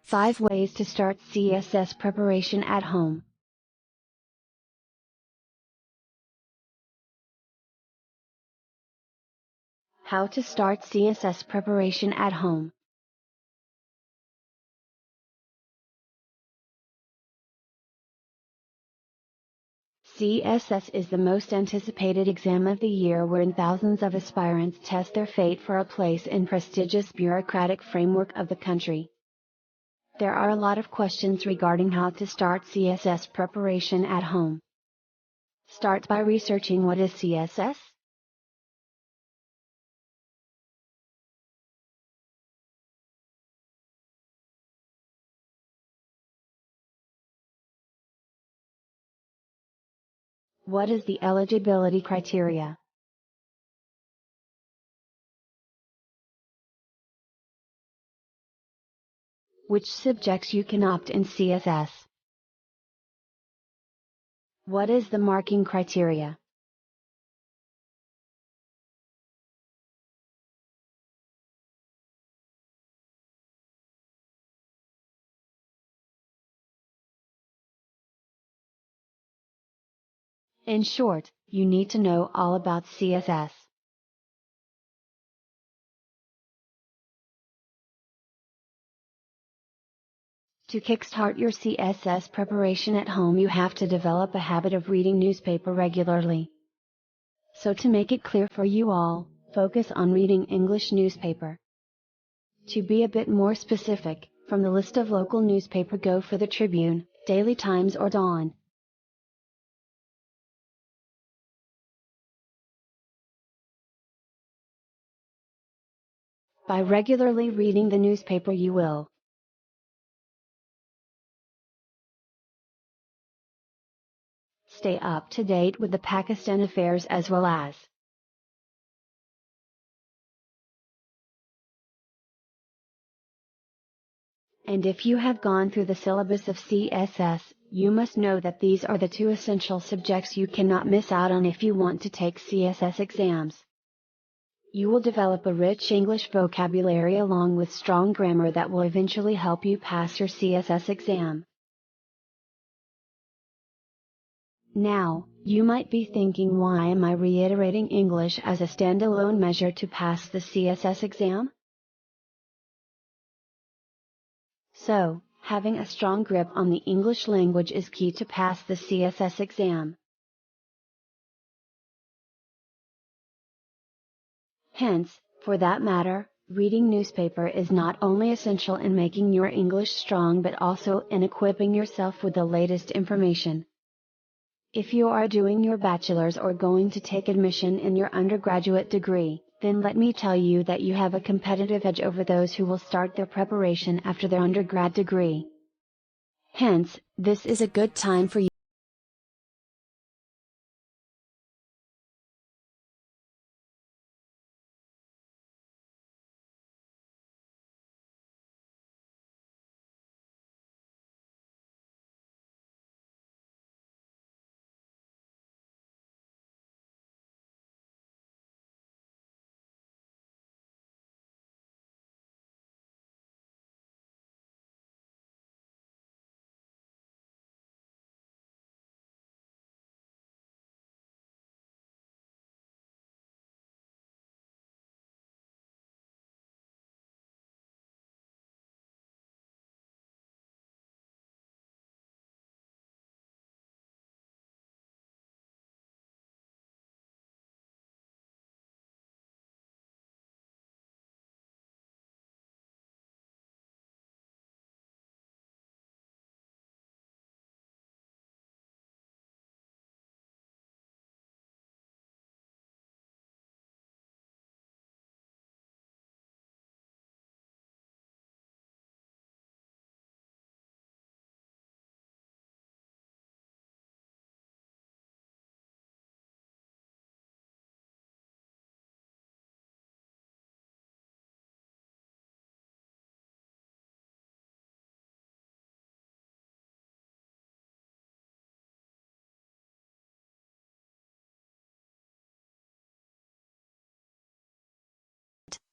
5 ways to start CSS preparation at home. How to start CSS preparation at home. CSS is the most anticipated exam of the year, wherein thousands of aspirants test their fate for a place in prestigious bureaucratic framework of the country. There are a lot of questions regarding how to start CSS preparation at home. Start by researching what is CSS. What is the eligibility criteria? Which subjects you can opt in CSS? What is the marking criteria? In short, you need to know all about CSS. To kickstart your CSS preparation at home, you have to develop a habit of reading newspaper regularly. So to make it clear for you all, focus on reading English newspaper. To be a bit more specific, from the list of local newspaper, go for the Tribune, Daily Times or Dawn. By regularly reading the newspaper, you will stay up to date with the Pakistan affairs as well as and if you have gone through the syllabus of CSS, you must know that these are the 2 essential subjects you cannot miss out on if you want to take CSS exams. You will develop a rich English vocabulary along with strong grammar that will eventually help you pass your CSS exam. Now, you might be thinking, why am I reiterating English as a standalone measure to pass the CSS exam? So, having a strong grip on the English language is key to pass the CSS exam. Hence, for that matter, reading newspaper is not only essential in making your English strong but also in equipping yourself with the latest information. If you are doing your bachelor's or going to take admission in your undergraduate degree, then let me tell you that you have a competitive edge over those who will start their preparation after their undergrad degree. Hence, this is a good time for you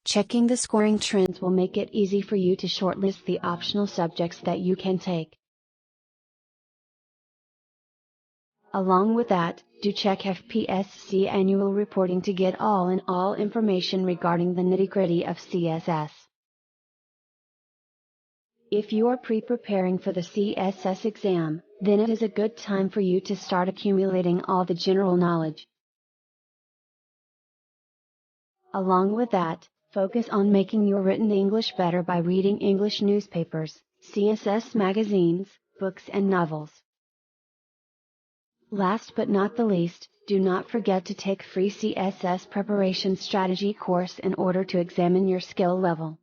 Checking the scoring trends will make it easy for you to shortlist the optional subjects that you can take. Along with that, do check FPSC annual reporting to get all information regarding the nitty-gritty of CSS. If you are pre-preparing for the CSS exam, then it is a good time for you to start accumulating all the general knowledge. Along with that, focus on making your written English better by reading English newspapers, CSS magazines, books and novels. Last but not the least, do not forget to take free CSS preparation strategy course in order to examine your skill level.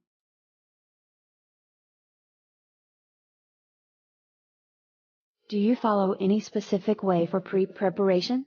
Do you follow any specific way for pre-preparation?